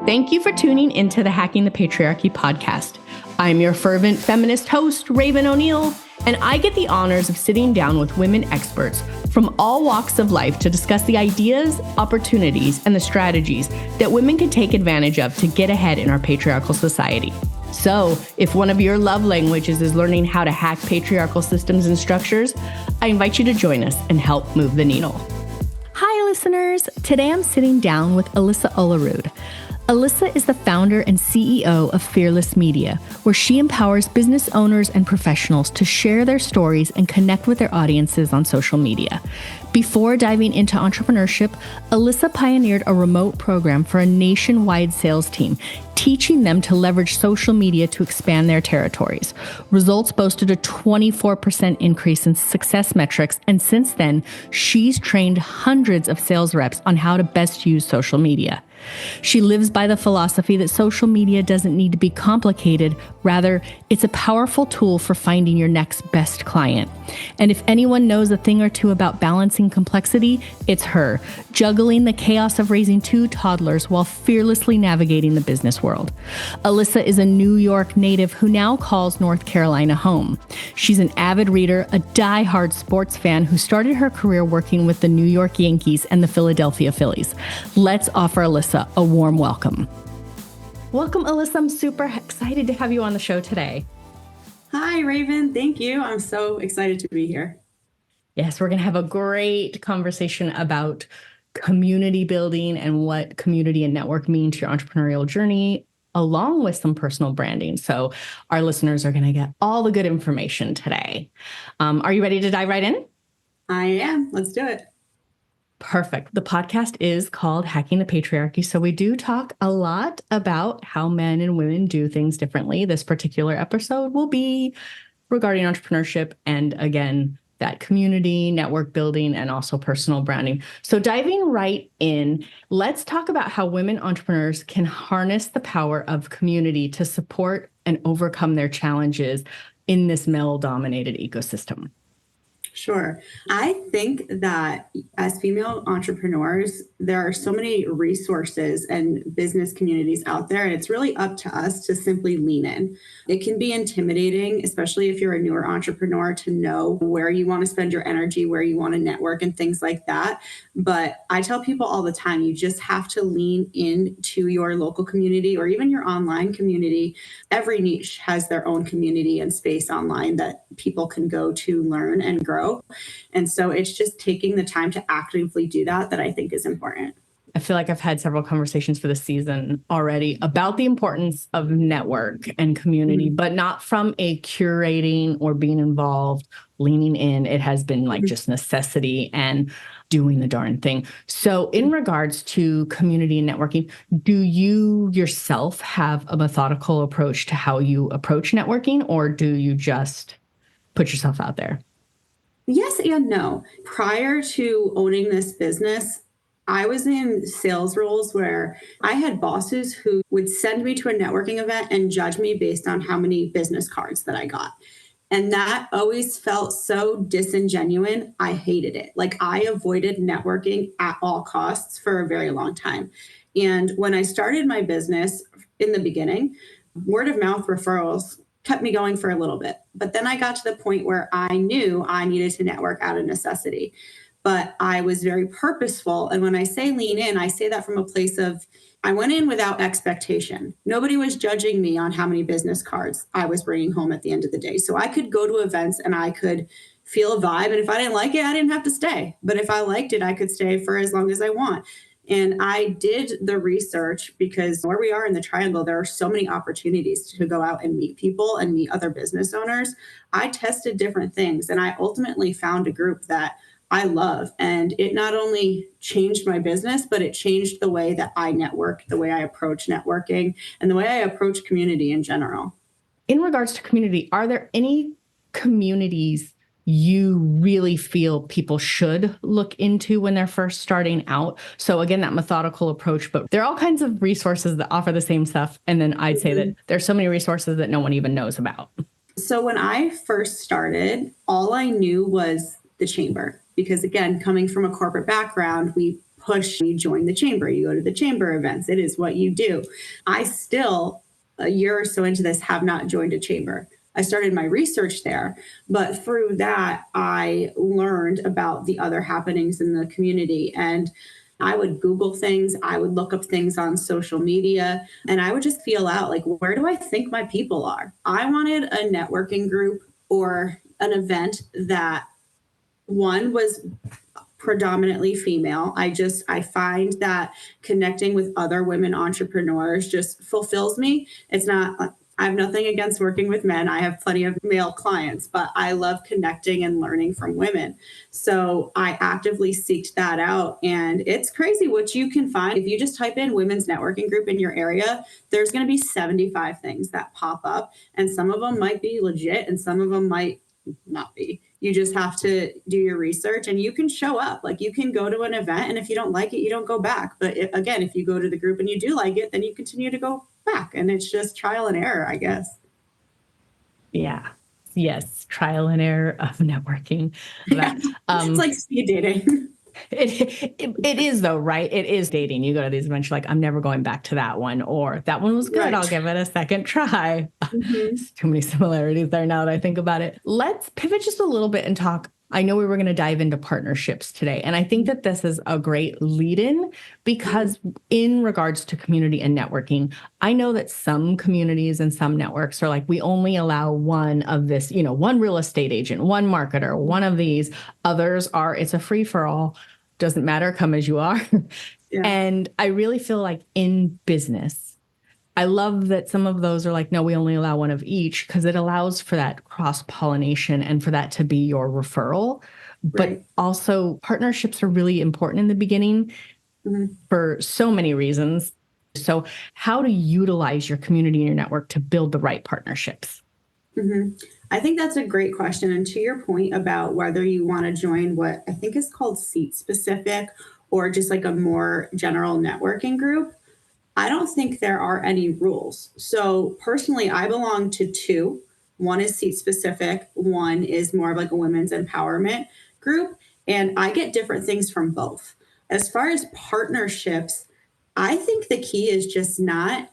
Thank you for tuning into the Hacking the Patriarchy podcast. I'm your fervent feminist host, Raven O'Neill, and I get the honors of sitting down with women experts from all walks of life to discuss the ideas, opportunities, and the strategies that women can take advantage of to get ahead in our patriarchal society. So, if one of your love languages is learning how to hack patriarchal systems and structures, I invite you to join us and help move the needle. Hi, listeners. Today I'm sitting down with Alyssa Olerud. Alyssa is the founder and CEO of Fearless Media, where she empowers business owners and professionals to share their stories and connect with their audiences on social media. Before diving into entrepreneurship, Alyssa pioneered a remote program for a nationwide sales team, teaching them to leverage social media to expand their territories. Results boasted a 24% increase in success metrics, and since then, she's trained hundreds of sales reps on how to best use social media. She lives by the philosophy that social media doesn't need to be complicated. Rather, it's a powerful tool for finding your next best client. And if anyone knows a thing or two about balancing complexity, it's her, juggling the chaos of raising 2 toddlers while fearlessly navigating the business world. Alyssa is a New York native who now calls North Carolina home. She's an avid reader, a diehard sports fan who started her career working with the New York Yankees and the Philadelphia Phillies. Let's offer Alyssa a warm welcome. Welcome, Alyssa. I'm super excited to have you on the show today. Hi, Raven. Thank you. I'm so excited to be here. Yes, we're going to have a great conversation about community building and what community and network mean to your entrepreneurial journey, along with some personal branding. So our listeners are going to get all the good information today. Are you ready to dive right in? I am. Let's do it. Perfect. The podcast is called Hacking the Patriarchy. So we do talk a lot about how men and women do things differently. This particular episode will be regarding entrepreneurship and, again, that community, network building, and also personal branding. So diving right in, let's talk about how women entrepreneurs can harness the power of community to support and overcome their challenges in this male-dominated ecosystem. Sure. I think that as female entrepreneurs, there are so many resources and business communities out there, and it's really up to us to simply lean in. It can be intimidating, especially if you're a newer entrepreneur, to know where you want to spend your energy, where you want to network and things like that. But I tell people all the time, you just have to lean into your local community or even your online community. Every niche has their own community and space online that people can go to learn and grow. And so it's just taking the time to actively do that I think is important. I feel like I've had several conversations for this season already about the importance of network and community, but not from a curating or being involved, leaning in. It has been like just necessity and doing the darn thing. So in regards to community and networking, do you yourself have a methodical approach to how you approach networking, or do you just put yourself out there? Yes and no. Prior to owning this business, I was in sales roles where I had bosses who would send me to a networking event and judge me based on how many business cards that I got. And that always felt so disingenuous. I hated it. Like, I avoided networking at all costs for a very long time. And when I started my business in the beginning, word of mouth referrals kept me going for a little bit. But then I got to the point where I knew I needed to network out of necessity. But I was very purposeful. And when I say lean in, I say that from a place of, I went in without expectation. Nobody was judging me on how many business cards I was bringing home at the end of the day. So I could go to events and I could feel a vibe. And if I didn't like it, I didn't have to stay. But if I liked it, I could stay for as long as I want. And I did the research because where we are in the triangle, there are so many opportunities to go out and meet people and meet other business owners. I tested different things and I ultimately found a group that I love. And it not only changed my business, but it changed the way that I network, the way I approach networking, and the way I approach community in general. In regards to community, are there any communities you really feel people should look into when they're first starting out? So again, that methodical approach, but there are all kinds of resources that offer the same stuff. And then I'd say that there's so many resources that no one even knows about. So when I first started, all I knew was the chamber, because again, coming from a corporate background, we push. You join the chamber, you go to the chamber events. It is what you do. I still, a year or so into this, have not joined a chamber. I started my research there, but through that, I learned about the other happenings in the community. And I would Google things, I would look up things on social media, and I would just feel out like, where do I think my people are? I wanted a networking group or an event that, one, was predominantly female. I find that connecting with other women entrepreneurs just fulfills me. I have nothing against working with men. I have plenty of male clients, but I love connecting and learning from women. So I actively seeked that out. And it's crazy what you can find. If you just type in women's networking group in your area, there's going to be 75 things that pop up. And some of them might be legit and some of them might not be. You just have to do your research and you can show up. Like, you can go to an event, and if you don't like it, you don't go back. But if you go to the group and you do like it, then you continue to go back. And it's just trial and error, I guess. Yeah. Yes. Trial and error of networking. It's like speed dating. It is though, right? It is dating. You go to these events, you're like, I'm never going back to that one, or that one was good. Right. I'll give it a second try. Mm-hmm. Too many similarities there now that I think about it. Let's pivot just a little bit and talk. I know we were going to dive into partnerships today. And I think that this is a great lead-in because in regards to community and networking, I know that some communities and some networks are like, we only allow one of this, one real estate agent, one marketer, one of these. Others are, it's a free for all. Doesn't matter, come as you are. Yeah. And I really feel like in business, I love that some of those are like, no, we only allow one of each, because it allows for that cross-pollination and for that to be your referral. Right. But also partnerships are really important in the beginning for so many reasons. So how to utilize your community and your network to build the right partnerships? I think that's a great question. And to your point about whether you want to join what I think is called seat specific or just like a more general networking group, I don't think there are any rules. So personally, I belong to two. One is seat specific. One is more of like a women's empowerment group. And I get different things from both. As far as partnerships, I think the key is just not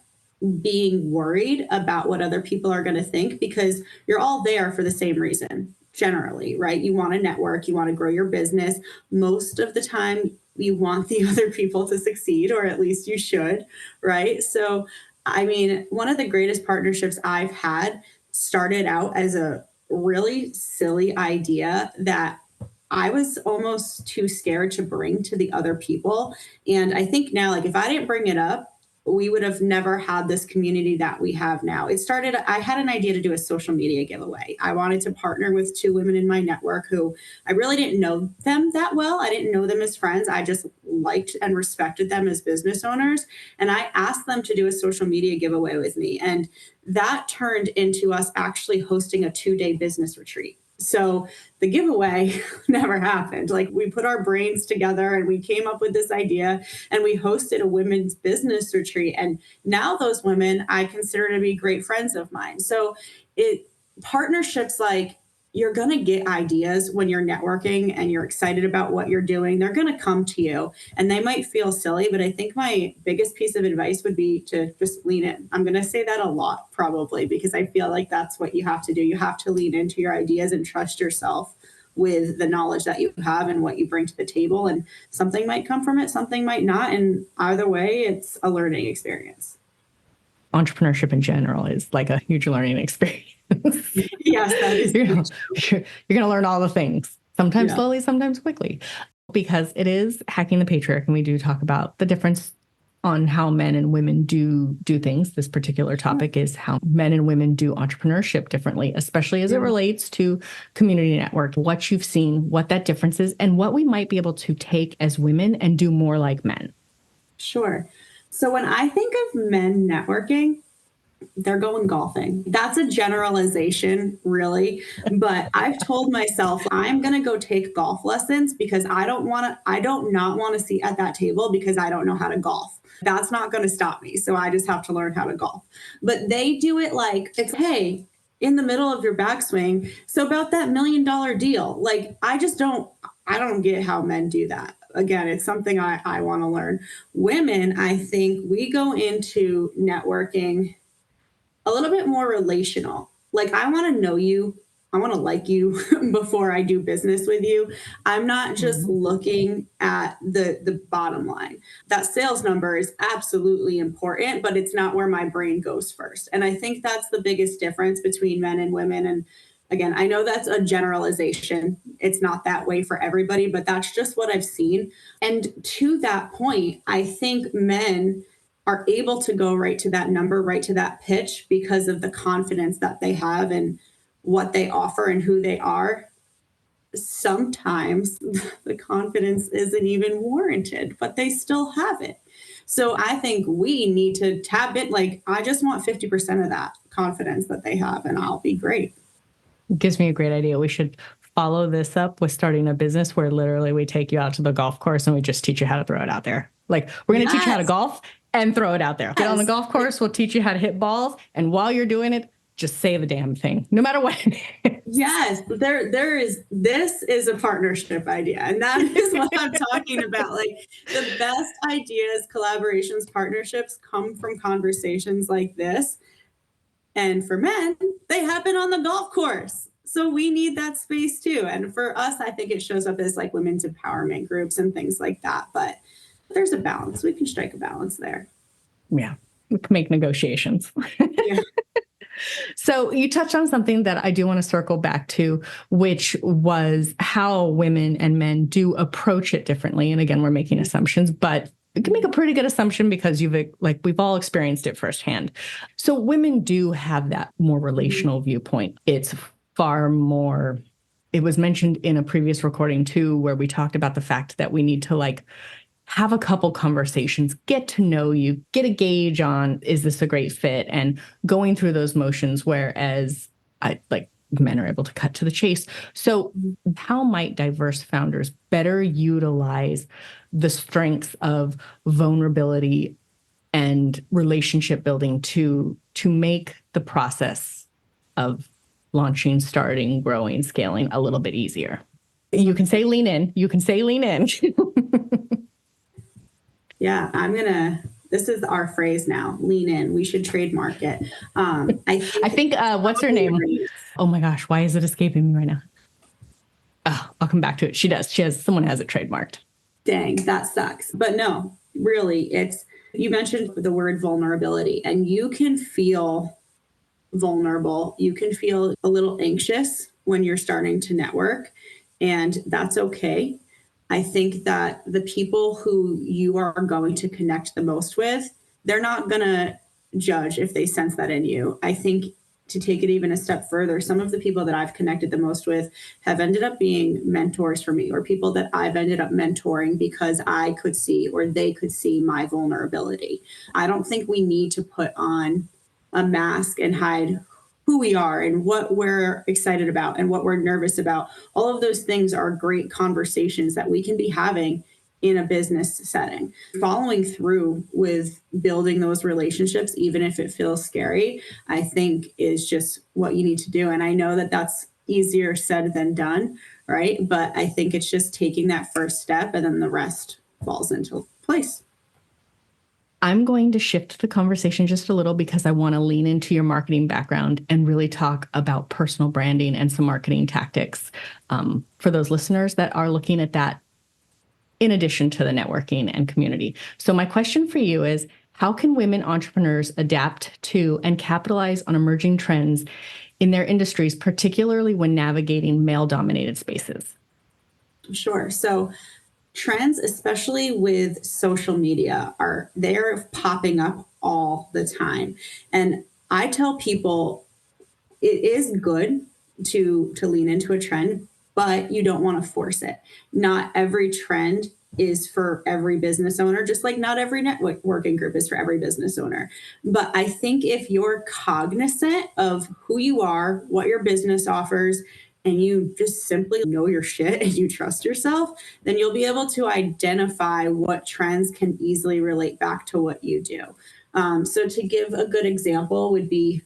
being worried about what other people are going to think, because you're all there for the same reason, generally, right? You want to network, you want to grow your business. Most of the time, you want the other people to succeed, or at least you should, right? So, I mean, one of the greatest partnerships I've had started out as a really silly idea that I was almost too scared to bring to the other people. And I think now, like, if I didn't bring it up, we would have never had this community that we have now. I had an idea to do a social media giveaway. I wanted to partner with two women in my network who I really didn't know them that well. I didn't know them as friends. I just liked and respected them as business owners. And I asked them to do a social media giveaway with me. And that turned into us actually hosting a 2-day business retreat. So the giveaway never happened. Like, we put our brains together and we came up with this idea and we hosted a women's business retreat. And now those women I consider to be great friends of mine. So partnerships, like, you're going to get ideas when you're networking and you're excited about what you're doing. They're going to come to you and they might feel silly, but I think my biggest piece of advice would be to just lean in. I'm going to say that a lot, probably, because I feel like that's what you have to do. You have to lean into your ideas and trust yourself with the knowledge that you have and what you bring to the table. And something might come from it, something might not. And either way, it's a learning experience. Entrepreneurship in general is like a huge learning experience. Yes, that is. You're going to learn all the things, sometimes slowly, sometimes quickly, because it is hacking the patriarchy. And we do talk about the difference on how men and women do things. This particular topic is how men and women do entrepreneurship differently, especially as it relates to community network, what you've seen, what that difference is, and what we might be able to take as women and do more like men. Sure. So when I think of men networking, they're going golfing. That's a generalization, really. But I've told myself I'm going to go take golf lessons because I don't not want to sit at that table because I don't know how to golf. That's not going to stop me. So I just have to learn how to golf. But they do it like it's, hey, in the middle of your backswing. So about that $1 million deal, like, I don't get how men do that. again, it's something I want to learn. Women, I think we go into networking a little bit more relational. Like, I want to know you. I want to like you before I do business with you. I'm not just looking at the bottom line. That sales number is absolutely important, but it's not where my brain goes first. And I think that's the biggest difference between men and women. And again, I know that's a generalization. It's not that way for everybody, but that's just what I've seen. And to that point, I think men are able to go right to that number, right to that pitch because of the confidence that they have and what they offer and who they are. Sometimes the confidence isn't even warranted, but they still have it. So I think we need to tap it. Like, I just want 50% of that confidence that they have, and I'll be great. Gives me a great idea. We should follow this up with starting a business where literally we take you out to the golf course and we just teach you how to throw it out there. Like, we're going to teach you how to golf and throw it out there. Get on the golf course. We'll teach you how to hit balls. And while you're doing it, just say the damn thing, no matter what it is. Yes, this is a partnership idea. And that is what I'm talking about. Like, the best ideas, collaborations, partnerships come from conversations like this. And for men, they happen on the golf course. So we need that space too. And for us, I think it shows up as like women's empowerment groups and things like that. But there's a balance. We can strike a balance there. Yeah, we can make negotiations. Yeah. So you touched on something that I do want to circle back to, which was how women and men do approach it differently. And again, we're making assumptions, but we can make a pretty good assumption because we've all experienced it firsthand. So women do have that more relational viewpoint. It's far more, it was mentioned in a previous recording too, where we talked about the fact that we need to have a couple conversations, get to know you, get a gauge on, is this a great fit? And going through those motions, whereas men are able to cut to the chase. So how might diverse founders better utilize the strengths of vulnerability and relationship building to make the process of launching, starting, growing, scaling a little bit easier? You can say lean in. You can say lean in. Yeah, this is our phrase now, lean in. We should trademark it. I think what's her name? Oh my gosh, why is it escaping me right now? Oh, I'll come back to it. She does. Someone has it trademarked. Dang, that sucks. But no, really, you mentioned the word vulnerability, and you can feel vulnerable. You can feel a little anxious when you're starting to network, and that's okay. I think that the people who you are going to connect the most with, they're not going to judge if they sense that in you. I think, to take it even a step further, some of the people that I've connected the most with have ended up being mentors for me, or people that I've ended up mentoring because I could see, or they could see, my vulnerability. I don't think we need to put on a mask and hide who we are and what we're excited about and what we're nervous about. All of those things are great conversations that we can be having in a business setting. Following through with building those relationships, even if it feels scary, I think is just what you need to do. And I know that that's easier said than done, right? But I think it's just taking that first step, and then the rest falls into place. I'm going to shift the conversation just a little because I want to lean into your marketing background and really talk about personal branding and some marketing tactics for those listeners that are looking at that in addition to the networking and community. So my question for you is, how can women entrepreneurs adapt to and capitalize on emerging trends in their industries, particularly when navigating male-dominated spaces? Sure. So trends, especially with social media, they're popping up all the time. And I tell people it is good to lean into a trend, but you don't want to force it. Not every trend is for every business owner, just like not every networking group is for every business owner. But I think if you're cognizant of who you are, what your business offers, and you just simply know your shit and you trust yourself, then you'll be able to identify what trends can easily relate back to what you do. So to give a good example would be,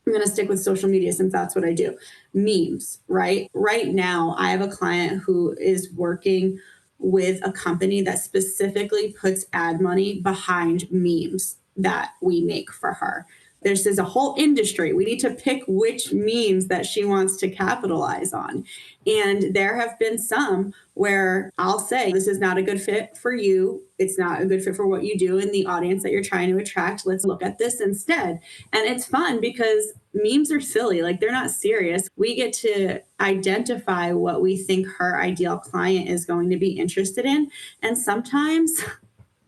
I'm going to stick with social media since that's what I do. Memes, right? Right now, I have a client who is working with a company that specifically puts ad money behind memes that we make for her. There's a whole industry. We need to pick which memes that she wants to capitalize on. And there have been some where I'll say, this is not a good fit for you. It's not a good fit for what you do and the audience that you're trying to attract. Let's look at this instead. And it's fun because memes are silly. Like, they're not serious. We get to identify what we think her ideal client is going to be interested in. And sometimes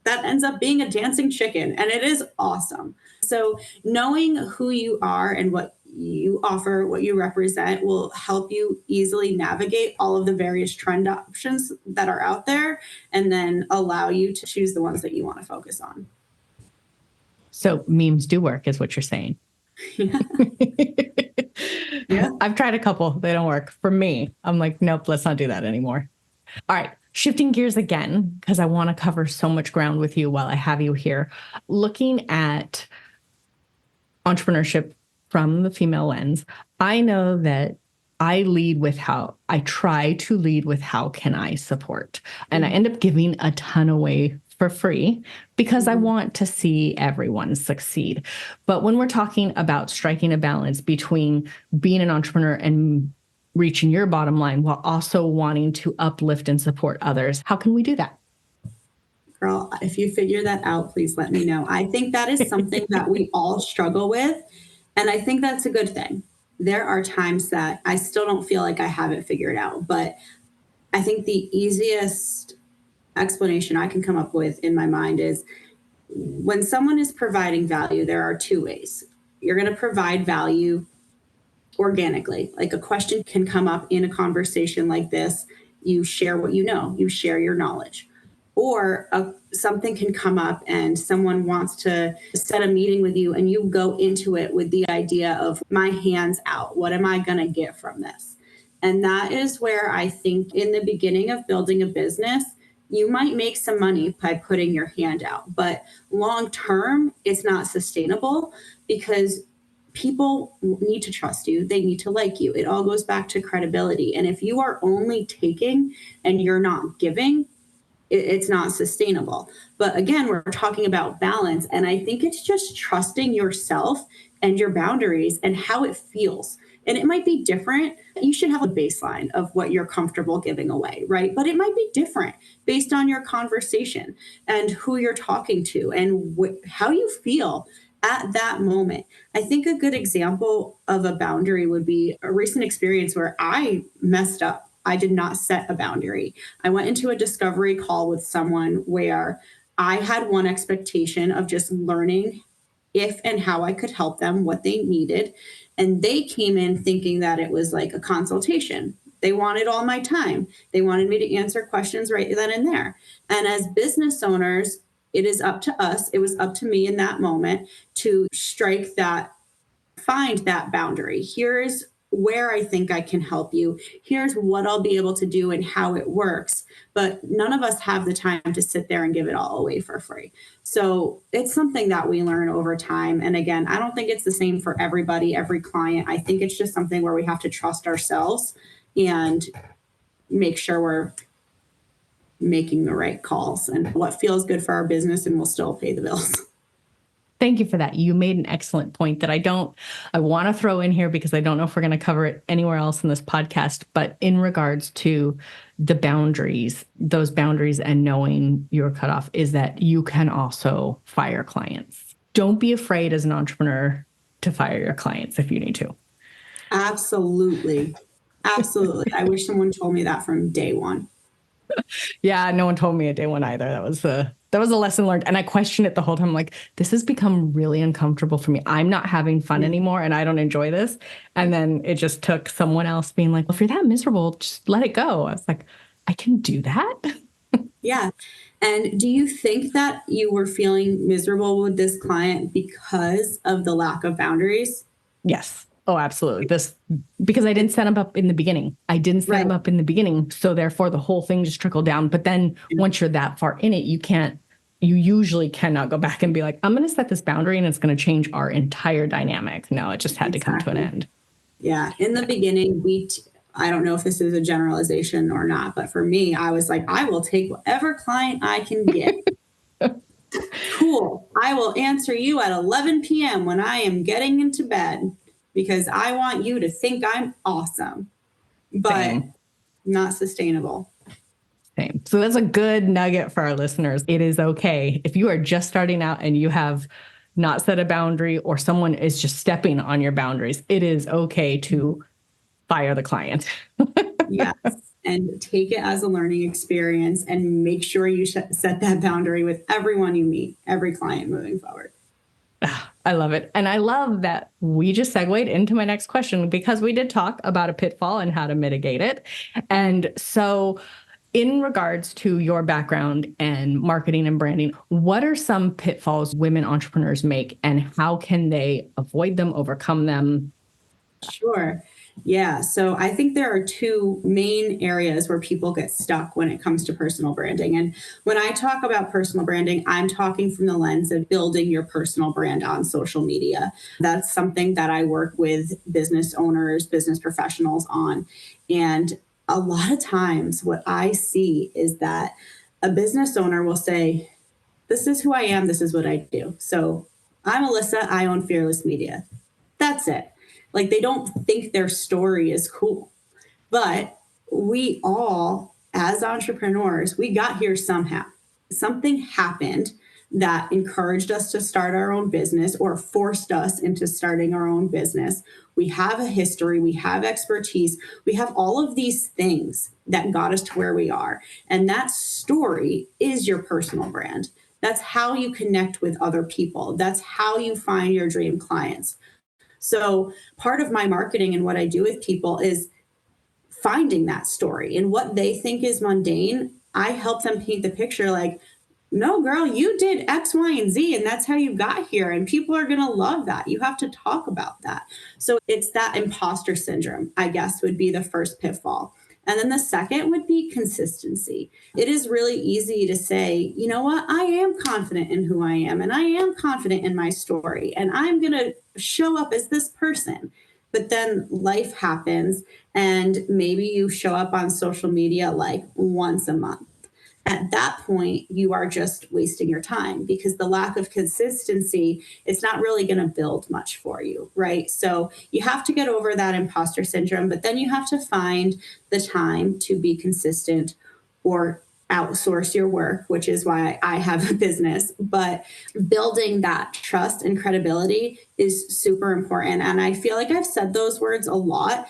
that ends up being a dancing chicken, and it is awesome. So knowing who you are and what you offer, what you represent, will help you easily navigate all of the various trend options that are out there, and then allow you to choose the ones that you want to focus on. So memes do work, is what you're saying. Yeah. Yeah. I've tried a couple. They don't work. For me, I'm like, nope, let's not do that anymore. All right. Shifting gears again, because I want to cover so much ground with you while I have you here. Looking at entrepreneurship from the female lens, I know that I try to lead with how can I support? And I end up giving a ton away for free because I want to see everyone succeed. But when we're talking about striking a balance between being an entrepreneur and reaching your bottom line while also wanting to uplift and support others, how can we do that? Girl, if you figure that out, please let me know. I think that is something that we all struggle with. And I think that's a good thing. There are times that I still don't feel like I have it figured out. But I think the easiest explanation I can come up with in my mind is, when someone is providing value, there are two ways. You're going to provide value organically. Like, a question can come up in a conversation like this. You share what you know, you share your knowledge. Or something can come up and someone wants to set a meeting with you, and you go into it with the idea of, my hands out. What am I going to get from this? And that is where I think in the beginning of building a business, you might make some money by putting your hand out. But long term, it's not sustainable, because people need to trust you. They need to like you. It all goes back to credibility. And if you are only taking and you're not giving, it's not sustainable. But again, we're talking about balance. And I think it's just trusting yourself and your boundaries and how it feels. And it might be different. You should have a baseline of what you're comfortable giving away, right? But it might be different based on your conversation and who you're talking to and how you feel at that moment. I think a good example of a boundary would be a recent experience where I messed up. I did not set a boundary. I went into a discovery call with someone where I had one expectation of just learning if and how I could help them, what they needed. And they came in thinking that it was like a consultation. They wanted all my time. They wanted me to answer questions right then and there. And as business owners, it is up to us. It was up to me in that moment to find that boundary. Here's where I think I can help you. Here's what I'll be able to do and how it works. But none of us have the time to sit there and give it all away for free. So it's something that we learn over time. And again, I don't think it's the same for everybody, every client. I think it's just something where we have to trust ourselves and make sure we're making the right calls and what feels good for our business and will still pay the bills. Thank you for that. You made an excellent point that I want to throw in here because I don't know if we're going to cover it anywhere else in this podcast, but in regards to the boundaries, those boundaries and knowing your cutoff, is that you can also fire clients. Don't be afraid as an entrepreneur to fire your clients if you need to. Absolutely. Absolutely. I wish someone told me that from day one. Yeah, no one told me at day one either. That was a lesson learned. And I questioned it the whole time. Like, this has become really uncomfortable for me. I'm not having fun anymore and I don't enjoy this. And then it just took someone else being like, well, if you're that miserable, just let it go. I was like, I can do that. Yeah. And do you think that you were feeling miserable with this client because of the lack of boundaries? Yes. Oh, absolutely. Because I didn't set them up in the beginning. Them up in the beginning. So therefore the whole thing just trickled down. But then once you're that far in it, you usually cannot go back and be like, I'm going to set this boundary and it's going to change our entire dynamic. No, it just had to come to an end. Yeah. In the beginning, I don't know if this is a generalization or not, but for me, I was like, I will take whatever client I can get. Cool. I will answer you at 11 p.m. when I am getting into bed because I want you to think I'm awesome, but Same. not sustainable. Same. So that's a good nugget for our listeners. It is okay if you are just starting out and you have not set a boundary or someone is just stepping on your boundaries. It is okay to fire the client. Yes. And take it as a learning experience and make sure you set that boundary with everyone you meet, every client moving forward. I love it. And I love that we just segued into my next question because we did talk about a pitfall and how to mitigate it. And so in regards to your background and marketing and branding, what are some pitfalls women entrepreneurs make and how can they avoid them, overcome them? Sure. Yeah. So I think there are two main areas where people get stuck when it comes to personal branding. And when I talk about personal branding, I'm talking from the lens of building your personal brand on social media. That's something that I work with business owners, business professionals on. And a lot of times what I see is that a business owner will say, this is who I am. This is what I do. So I'm Alyssa. I own Fearless Media. That's it. Like they don't think their story is cool. But we all, as entrepreneurs, we got here somehow. Something happened that encouraged us to start our own business or forced us into starting our own business. We have a history, we have expertise, we have all of these things that got us to where we are. And that story is your personal brand. That's how you connect with other people. That's how you find your dream clients. So part of my marketing and what I do with people is finding that story and what they think is mundane. I help them paint the picture like, no, girl, you did X, Y, and Z, and that's how you got here. And people are going to love that. You have to talk about that. So it's that imposter syndrome, I guess, would be the first pitfall. And then the second would be consistency. It is really easy to say, you know what, I am confident in who I am, and I am confident in my story, and I'm going to show up as this person. But then life happens, and maybe you show up on social media like once a month. At that point, you are just wasting your time because the lack of consistency, it's not really going to build much for you, right? So you have to get over that imposter syndrome, but then you have to find the time to be consistent or outsource your work, which is why I have a business. But building that trust and credibility is super important. And I feel like I've said those words a lot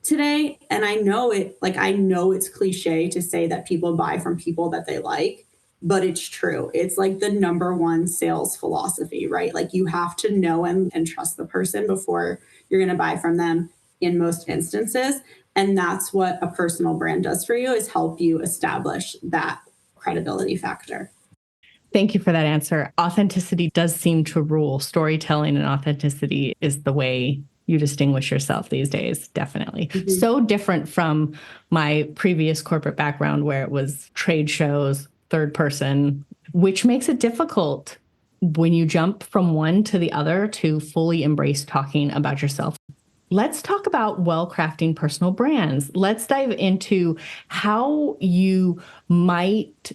today. And I know it's cliche to say that people buy from people that they like, but it's true. It's like the number one sales philosophy, right? Like you have to know and trust the person before you're going to buy from them in most instances. And that's what a personal brand does for you, is help you establish that credibility factor. Thank you for that answer. Authenticity does seem to rule. Storytelling and authenticity is the way you distinguish yourself these days, definitely. Mm-hmm. So different from my previous corporate background where it was trade shows, third person, which makes it difficult when you jump from one to the other to fully embrace talking about yourself. Let's talk about well-crafting personal brands. Let's dive into how you might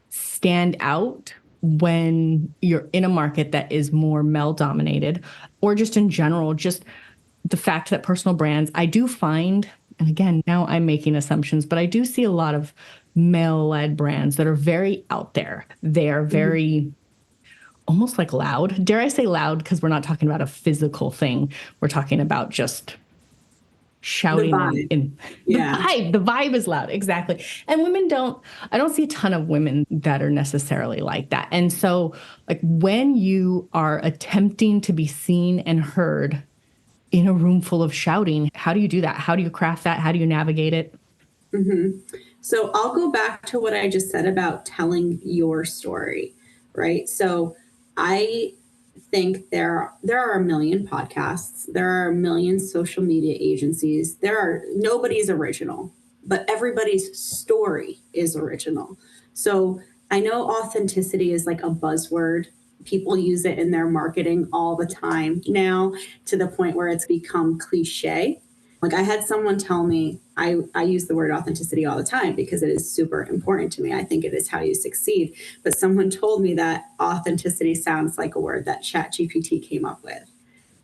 stand out when you're in a market that is more male-dominated, or just in general, just the fact that personal brands, I do find, and again, now I'm making assumptions, but I do see a lot of male-led brands that are very out there. They are very almost like loud. Dare I say loud? Because we're not talking about a physical thing. We're talking about just shouting the vibe is loud. Exactly. And I don't see a ton of women that are necessarily like that. And so like when you are attempting to be seen and heard in a room full of shouting, how do you do that? How do you craft that? How do you navigate it? Mm-hmm. So I'll go back to what I just said about telling your story, right? So I think there are a million podcasts, there are a million social media agencies, nobody's original, but everybody's story is original. So I know authenticity is like a buzzword. People use it in their marketing all the time now, to the point where it's become cliche. Like I had someone tell me, I use the word authenticity all the time because it is super important to me. I think it is how you succeed. But someone told me that authenticity sounds like a word that ChatGPT came up with.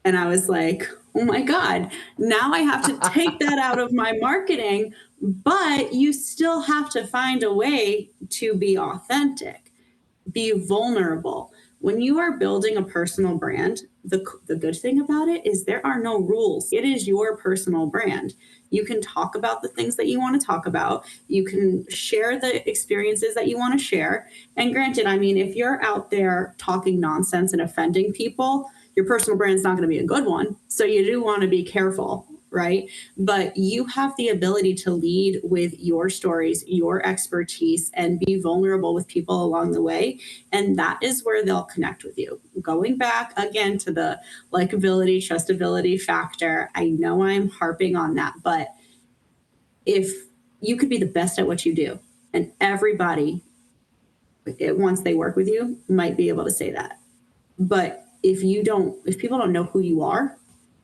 And I was like, oh my God, now I have to take that out of my marketing, but you still have to find a way to be authentic, be vulnerable. When you are building a personal brand, the good thing about it is there are no rules. It is your personal brand. You can talk about the things that you want to talk about. You can share the experiences that you want to share. And granted, I mean, if you're out there talking nonsense and offending people, your personal brand is not going to be a good one. So you do want to be careful, right? But you have the ability to lead with your stories, your expertise, and be vulnerable with people along the way. And that is where they'll connect with you. Going back again to the likability, trustability factor, I know I'm harping on that, but if you could be the best at what you do, and everybody, once they work with you, might be able to say that. But if people don't know who you are,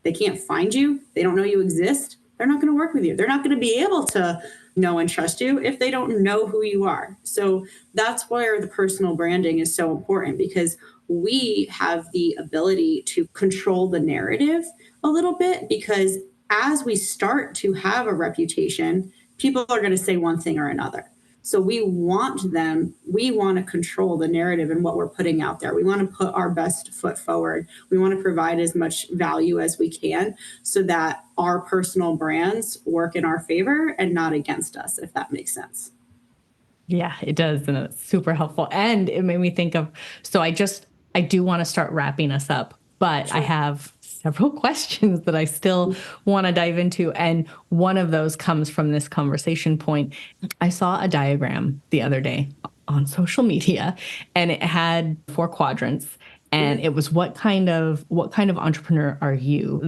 they can't find you, they don't know you exist, they're not going to work with you. They're not going to be able to know and trust you if they don't know who you are. So that's where the personal branding is so important, because we have the ability to control the narrative a little bit, because as we start to have a reputation, people are going to say one thing or another. So we want to control the narrative and what we're putting out there. We want to put our best foot forward. We want to provide as much value as we can so that our personal brands work in our favor and not against us, if that makes sense. Yeah, it does. And it's super helpful. And it made me think of, so I do want to start wrapping us up, but sure. I have several questions that I still want to dive into. And one of those comes from this conversation point. I saw a diagram the other day on social media, and it had 4 quadrants, and it was what kind of entrepreneur are you?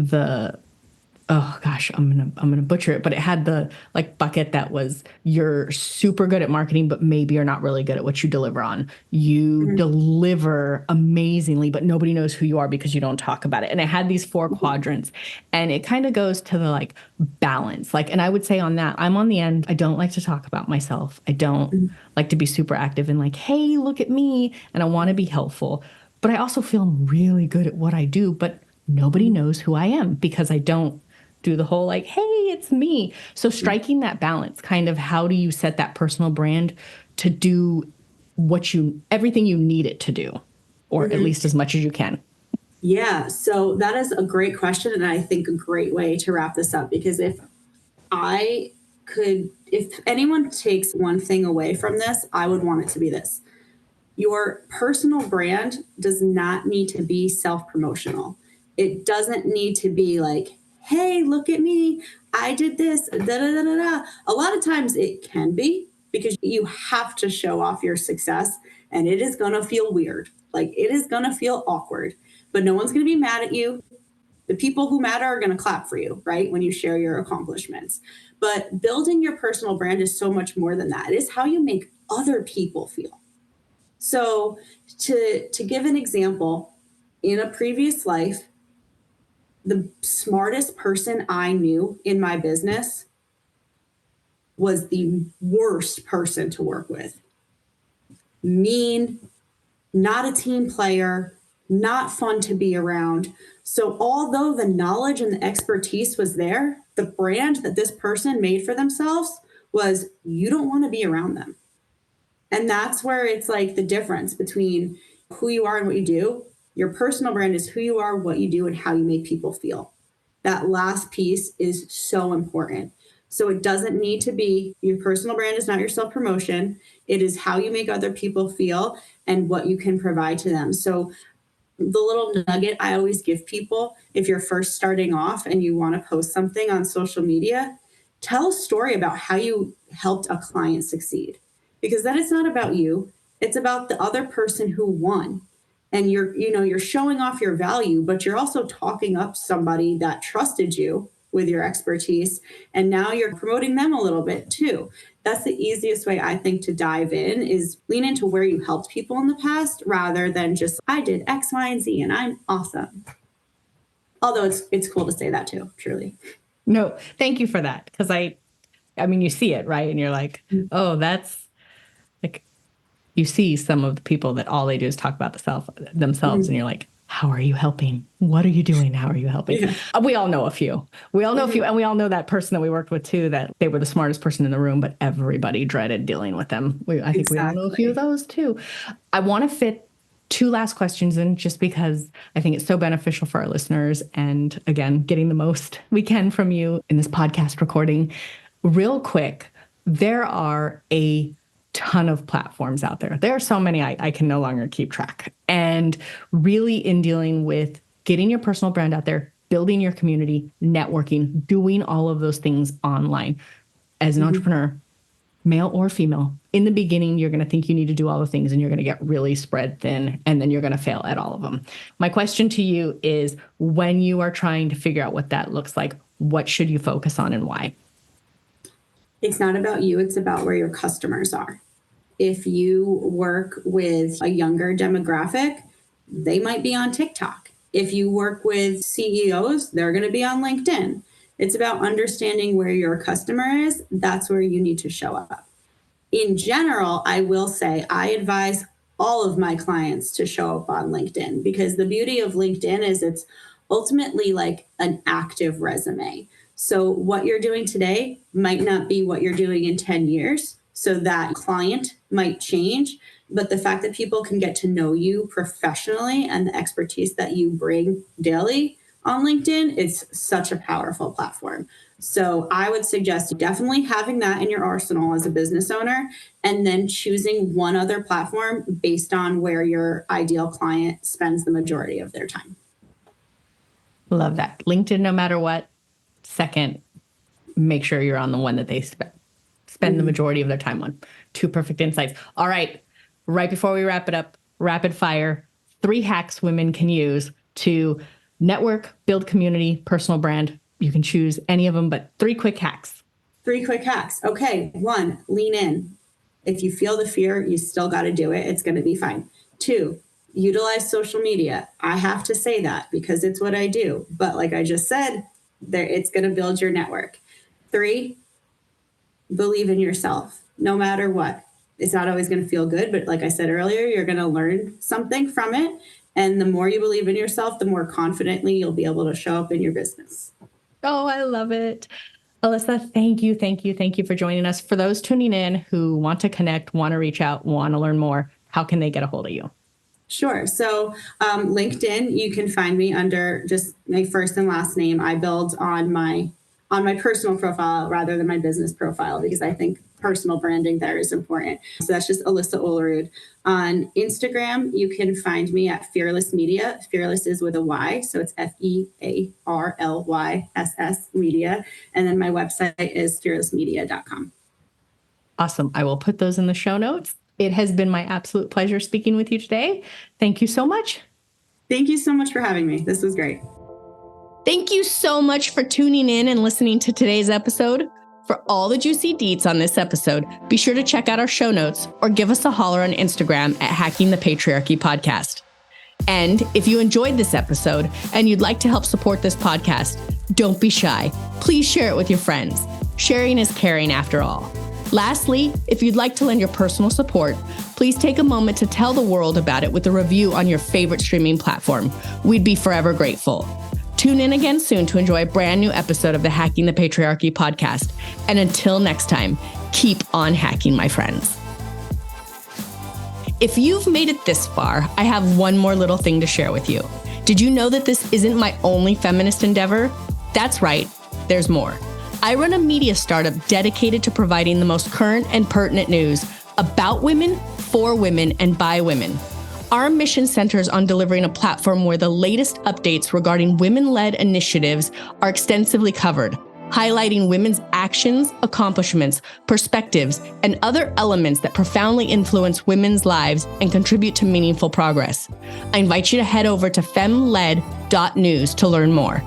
Oh gosh, I'm gonna butcher it, but it had the bucket that was you're super good at marketing, but maybe you're not really good at what you deliver on. You deliver amazingly, but nobody knows who you are because you don't talk about it. And it had these 4 quadrants, and it kind of goes to the balance. And I would say on that, I'm on the end. I don't like to talk about myself. I don't like to be super active and hey, look at me. And I want to be helpful, but I also feel I'm really good at what I do, but nobody knows who I am because I don't do the whole hey, it's me. So striking that balance, kind of how do you set that personal brand to do everything you need it to do, or at least as much as you can? Yeah, so that is a great question. And I think a great way to wrap this up, because if anyone takes one thing away from this, I would want it to be this. Your personal brand does not need to be self-promotional. It doesn't need to be hey, look at me, I did this, da, da, da, da, da. A lot of times it can be, because you have to show off your success, and it is going to feel weird. It is going to feel awkward, but no one's going to be mad at you. The people who matter are going to clap for you, right? When you share your accomplishments. But building your personal brand is so much more than that. It is how you make other people feel. So to give an example, in a previous life, the smartest person I knew in my business was the worst person to work with. Mean, not a team player, not fun to be around. So although the knowledge and the expertise was there, the brand that this person made for themselves was, you don't want to be around them. And that's where it's the difference between who you are and what you do. Your personal brand is who you are, what you do, and how you make people feel. That last piece is so important. So it doesn't need to be, your personal brand is not your self-promotion. It is how you make other people feel and what you can provide to them. So the little nugget I always give people, if you're first starting off and you want to post something on social media, tell a story about how you helped a client succeed. Because then it's not about you. It's about the other person who won. And you're showing off your value, but you're also talking up somebody that trusted you with your expertise. And now you're promoting them a little bit too. That's the easiest way, I think, to dive in, is lean into where you helped people in the past, rather than just, I did X, Y, and Z and I'm awesome. Although it's cool to say that too, truly. No, thank you for that. Because I mean, you see it, right? And you're like, oh, that's like, you see some of the people that all they do is talk about themselves. And you're like, how are you helping? What are you doing? How are you helping? Yeah. We all know a few. We all know a few. And we all know that person that we worked with too, that they were the smartest person in the room, but everybody dreaded dealing with them. I think we all know a few of those too. I want to fit 2 last questions in just because I think it's so beneficial for our listeners. And again, getting the most we can from you in this podcast recording. Real quick, there are a ton of platforms out there. There are so many I can no longer keep track. And really in dealing with getting your personal brand out there, building your community, networking, doing all of those things online. As an entrepreneur, male or female, in the beginning, you're going to think you need to do all the things and you're going to get really spread thin and then you're going to fail at all of them. My question to you is, when you are trying to figure out what that looks like, what should you focus on and why? It's not about you. It's about where your customers are. If you work with a younger demographic, they might be on TikTok. If you work with CEOs, they're going to be on LinkedIn. It's about understanding where your customer is. That's where you need to show up. In general, I will say I advise all of my clients to show up on LinkedIn, because the beauty of LinkedIn is it's ultimately like an active resume. So what you're doing today might not be what you're doing in 10 years. So that client might change, but the fact that people can get to know you professionally and the expertise that you bring daily on LinkedIn is such a powerful platform. So I would suggest definitely having that in your arsenal as a business owner, and then choosing one other platform based on where your ideal client spends the majority of their time. Love that. LinkedIn, no matter what. Second, make sure you're on the one that they spend the majority of their time on. 2 perfect insights. All right. Right before we wrap it up, rapid fire, 3 hacks women can use to network, build community, personal brand. You can choose any of them, but 3 quick hacks. 3 quick hacks. Okay. 1, lean in. If you feel the fear, you still got to do it. It's going to be fine. 2, utilize social media. I have to say that because it's what I do. But like I just said, it's going to build your network. 3, believe in yourself, no matter what. It's not always going to feel good, but like I said earlier, you're going to learn something from it. And the more you believe in yourself, the more confidently you'll be able to show up in your business. Oh, I love it. Alyssa, thank you. Thank you. Thank you for joining us. For those tuning in who want to connect, want to reach out, want to learn more, how can they get a hold of you? Sure. So LinkedIn, you can find me under just my first and last name. I build on my personal profile rather than my business profile, because I think personal branding there is important. So that's just Alyssa Olerud. On Instagram, you can find me at Fearless Media. Fearless is with a Y, so it's FEARLYSS Media. And then my website is fearlessmedia.com. Awesome. I will put those in the show notes. It has been my absolute pleasure speaking with you today. Thank you so much. Thank you so much for having me. This was great. Thank you so much for tuning in and listening to today's episode. For all the juicy deets on this episode, be sure to check out our show notes or give us a holler on Instagram at Hacking the Patriarchy Podcast. And if you enjoyed this episode and you'd like to help support this podcast, don't be shy. Please share it with your friends. Sharing is caring after all. Lastly, if you'd like to lend your personal support, please take a moment to tell the world about it with a review on your favorite streaming platform. We'd be forever grateful. Tune in again soon to enjoy a brand new episode of the Hacking the Patriarchy podcast. And until next time, keep on hacking, my friends. If you've made it this far, I have one more little thing to share with you. Did you know that this isn't my only feminist endeavor? That's right, there's more. I run a media startup dedicated to providing the most current and pertinent news about women, for women, and by women. Our mission centers on delivering a platform where the latest updates regarding women-led initiatives are extensively covered, highlighting women's actions, accomplishments, perspectives, and other elements that profoundly influence women's lives and contribute to meaningful progress. I invite you to head over to femled.news to learn more.